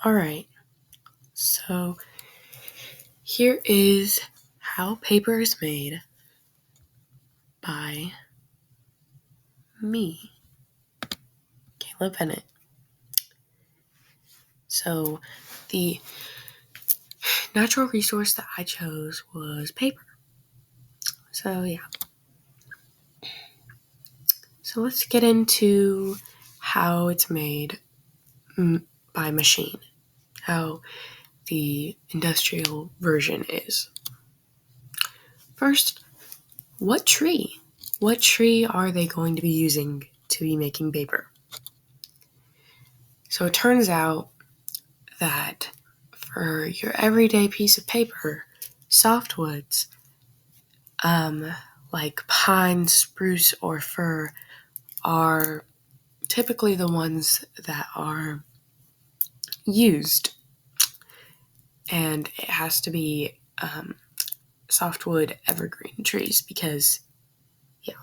All right, so here is how paper is made by me, Kayla Bennett. So, the natural resource that I chose was paper. So, yeah. So, let's get into how it's made by machine, how the industrial version is. First, what tree? What tree are they going to be using to be making paper? So, it turns out that for your everyday piece of paper, softwoods, like pine, spruce, or fir, are typically the ones that are used. And it has to be softwood evergreen trees because, yeah.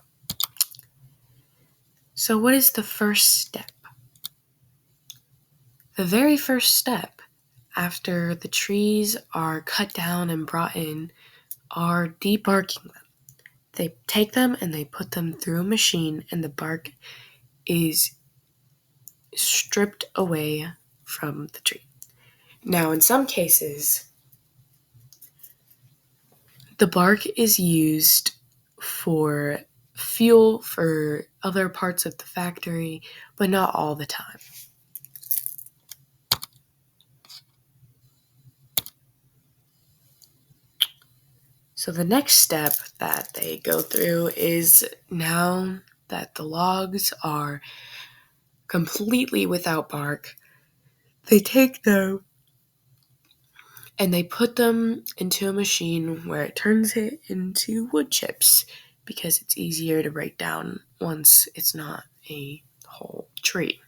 So, what is the first step? The very first step after the trees are cut down and brought in are debarking them. They take them and they put them through a machine, and the bark is stripped away from the tree. Now, in some cases, the bark is used for fuel for other parts of the factory, but not all the time. So the next step that they go through is, now that the logs are completely without bark, they take them and they put them into a machine where it turns it into wood chips because it's easier to break down once it's not a whole tree.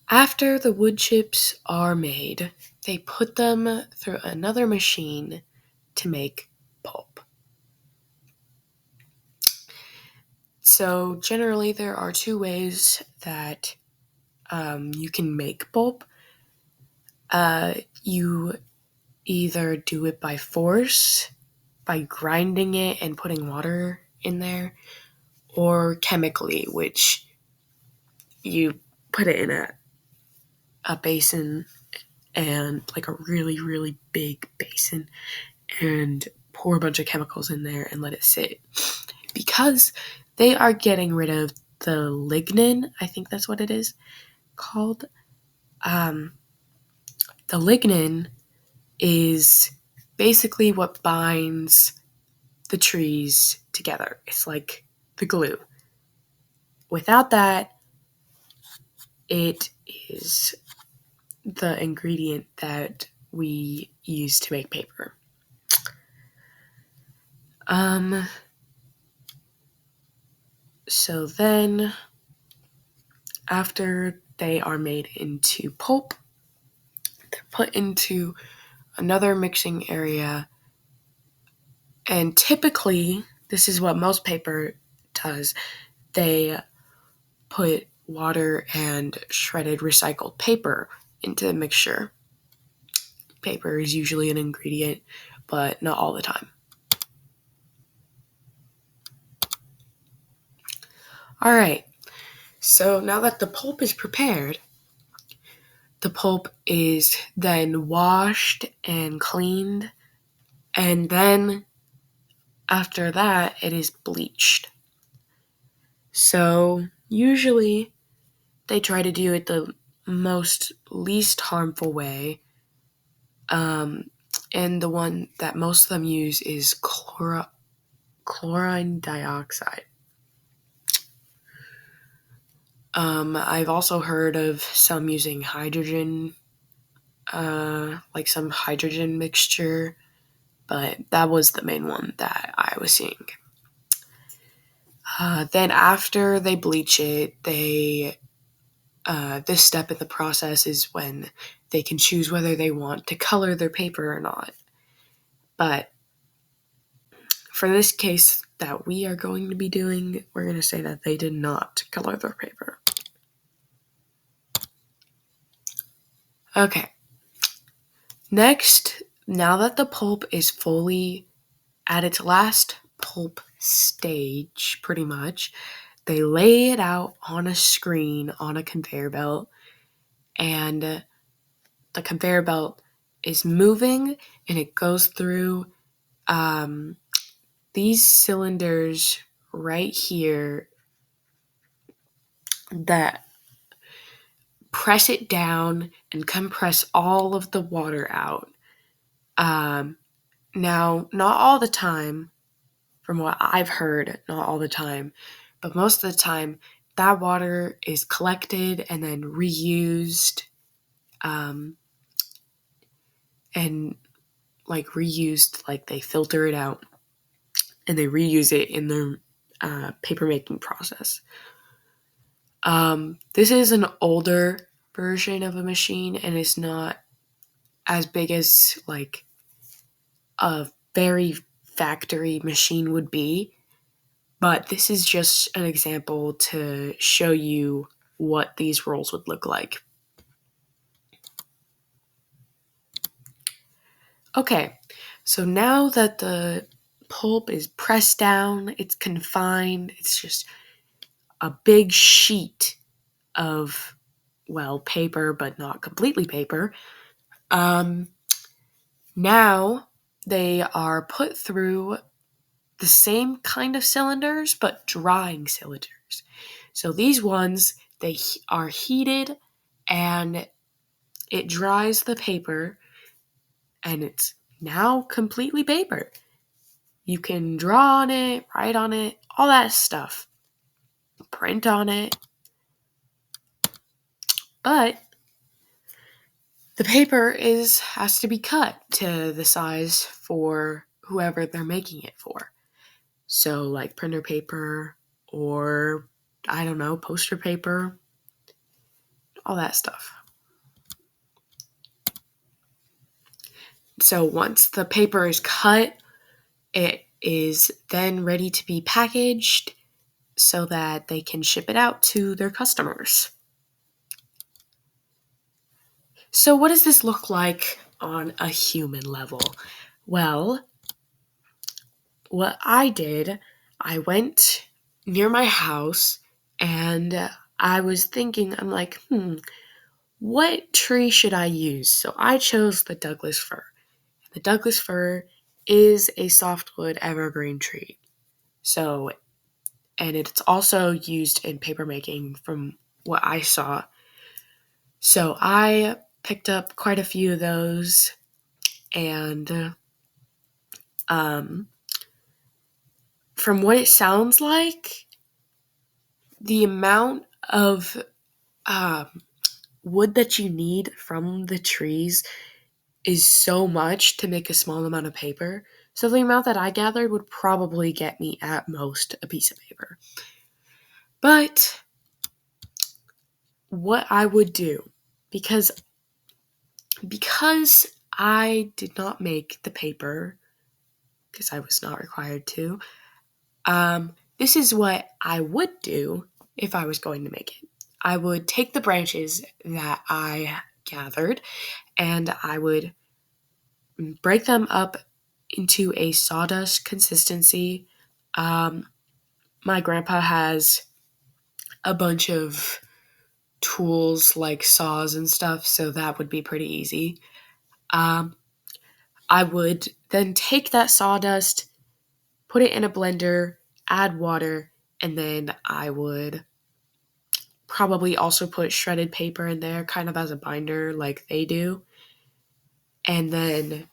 After the wood chips are made, they put them through another machine to make pulp. So generally there are two ways that you can make pulp. You either do it by force, by grinding it and putting water in there, or chemically, which you put it in a basin, and like a really, really big basin, and pour a bunch of chemicals in there and let it sit. Because they are getting rid of the lignin, I think that's what it is called. The lignin is basically what binds the trees together. It's like the glue. Without that, it is the ingredient that we use to make paper. So then, after they are made into pulp, they're put into another mixing area. And typically, this is what most paper does. They put water and shredded recycled paper into the mixture. Paper is usually an ingredient, but not all the time. All right, so now that the pulp is prepared, the pulp is then washed and cleaned, and then after that, it is bleached. So usually they try to do it the least harmful way. And the one that most of them use is chlorine dioxide. I've also heard of some using hydrogen, like some hydrogen mixture, but that was the main one that I was seeing. Then after they bleach it, this step in the process is when they can choose whether they want to color their paper or not. But for this case that we are going to be doing, we're going to say that they did not color their paper. Okay. Next, now that the pulp is fully at its last pulp stage, pretty much, they lay it out on a screen on a conveyor belt, and the conveyor belt is moving, and it goes through these cylinders right here that press it down and compress all of the water out. Now, not all the time, from what I've heard, not all the time, but most of the time, that water is collected and then reused, and like they filter it out and they reuse it in their paper making process. This is an older version of a machine, and it's not as big as like a very factory machine would be. But this is just an example to show you what these rolls would look like. Okay, so now that the pulp is pressed down, it's confined, it's just a big sheet of, well, paper, but not completely paper. Now they are put through the same kind of cylinders, but drying cylinders. So these ones, they are heated and it dries the paper, and it's now completely paper. You can draw on it, write on it, all that stuff, print on it. But the paper has to be cut to the size for whoever they're making it for. So like printer paper or, I don't know, poster paper, all that stuff. So once the paper is cut, it is then ready to be packaged so that they can ship it out to their customers. So what does this look like on a human level? Well, what I did, I went near my house and I was thinking, I'm like, what tree should I use? So I chose the Douglas fir. The Douglas fir is a softwood evergreen tree. So, and it's also used in paper making from what I saw. So I picked up quite a few of those, and from what it sounds like, the amount of wood that you need from the trees is so much to make a small amount of paper. So the amount that I gathered would probably get me at most a piece of paper. But what I would do, because I did not make the paper, because I was not required to, this is what I would do if I was going to make it. I would take the branches that I gathered and I would break them up into a sawdust consistency. My grandpa has a bunch of tools like saws and stuff, so that would be pretty easy. I would then take that sawdust, put it in a blender, add water, and then I would probably also put shredded paper in there, kind of as a binder like they do. And then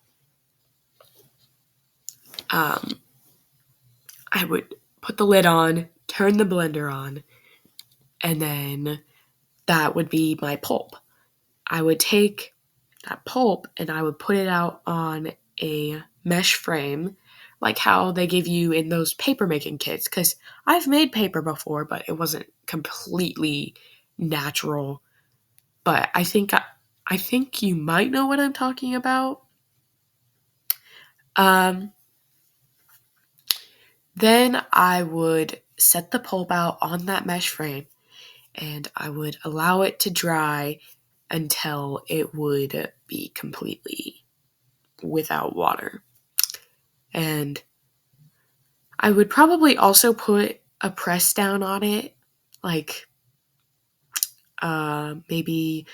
I would put the lid on, turn the blender on, and then that would be my pulp. I would take that pulp and I would put it out on a mesh frame, like how they give you in those paper making kits. Because I've made paper before, but it wasn't completely natural. But I think you might know what I'm talking about. Then I would set the pulp out on that mesh frame and I would allow it to dry until it would be completely without water. And I would probably also put a press down on it, like maybe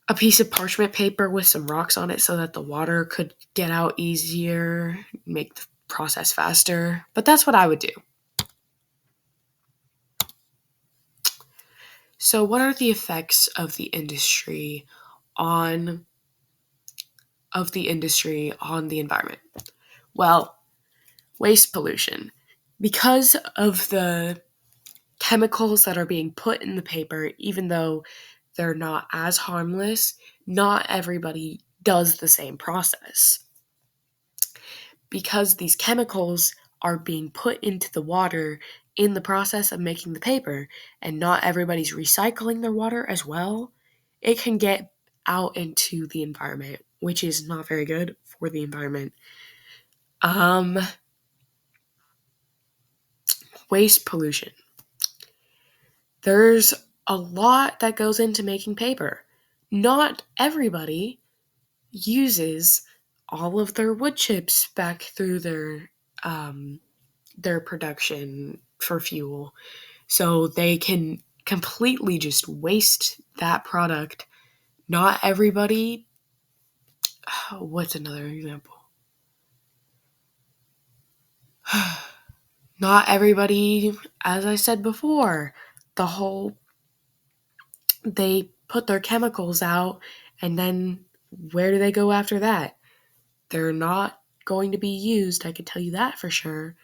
a piece of parchment paper with some rocks on it so that the water could get out easier, make the process faster. But that's what I would do. So, what are the effects of the industry on the environment? Well, waste pollution. Because of the chemicals that are being put in the paper, even though they're not as harmless, not everybody does the same process. Because these chemicals are being put into the water in the process of making the paper, and not everybody's recycling their water as well, it can get out into the environment, which is not very good for the environment. Um, Waste pollution. There's a lot that goes into making paper. Not everybody uses all of their wood chips back through their production for fuel. So they can completely just waste that product. Not everybody, what's another example? Not everybody, as I said before, they put their chemicals out and then where do they go after that? They're not going to be used, I can tell you that for sure.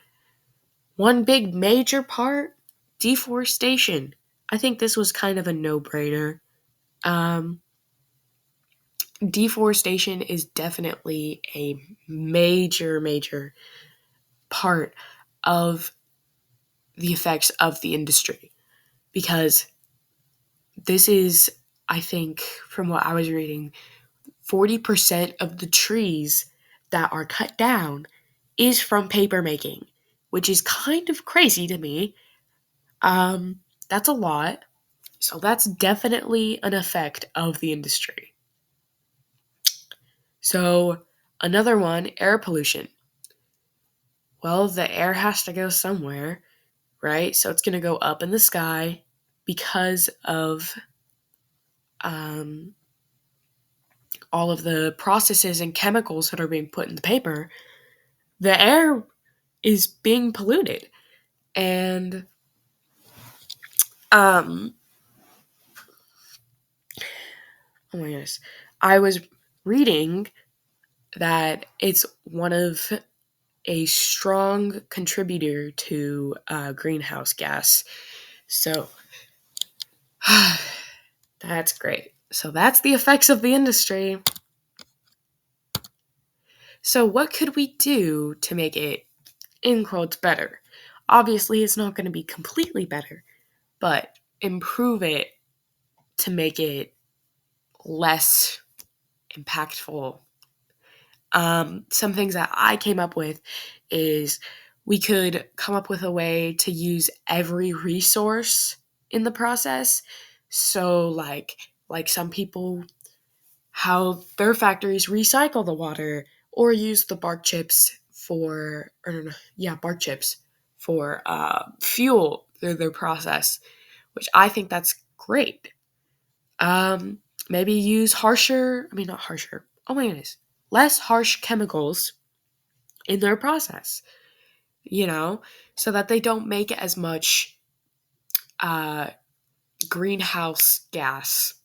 One big major part, deforestation. I think this was kind of a no-brainer. Um, Deforestation is definitely a major part of the effects of the industry because this is, I think, from what I was reading, 40% of the trees that are cut down is from paper making, which is kind of crazy to me. That's a lot. So that's definitely an effect of the industry. So another one, air pollution. Well, the air has to go somewhere, right? So it's going to go up in the sky because of um, all of the processes and chemicals that are being put in the paper. The air is being polluted. And oh my goodness, I was reading that it's one of a strong contributor to greenhouse gas. So that's great. So that's the effects of the industry. So what could we do to make it, in quotes, better? Obviously, it's not going to be completely better, but improve it to make it less impactful. Some things that I came up with is we could come up with a way to use every resource in the process. So like some people how their factories recycle the water or use the bark chips for bark chips for fuel through their process, which I think that's great. Um, Maybe use not harsher. Oh my goodness, less harsh chemicals in their process. You know, so that they don't make as much uh, greenhouse gas.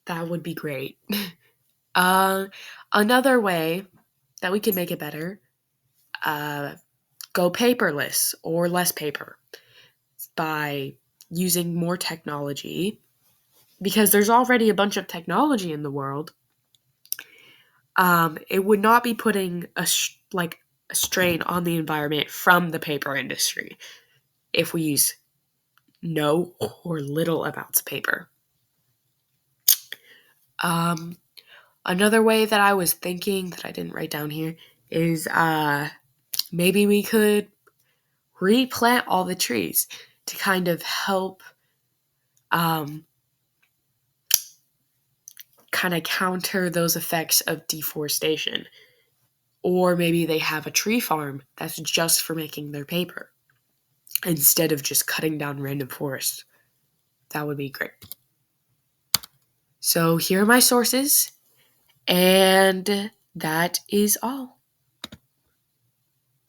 That would be great. uh, Another way that we could make it better, uh, go paperless or less paper by using more technology because there's already a bunch of technology in the world. It would not be putting a strain on the environment from the paper industry if we use no or little amounts of paper. Um, Another way that I was thinking that I didn't write down here is maybe we could replant all the trees to kind of help um, kind of counter those effects of deforestation. Or maybe they have a tree farm that's just for making their paper instead of just cutting down random forests. That would be great. So here are my sources, and that is all.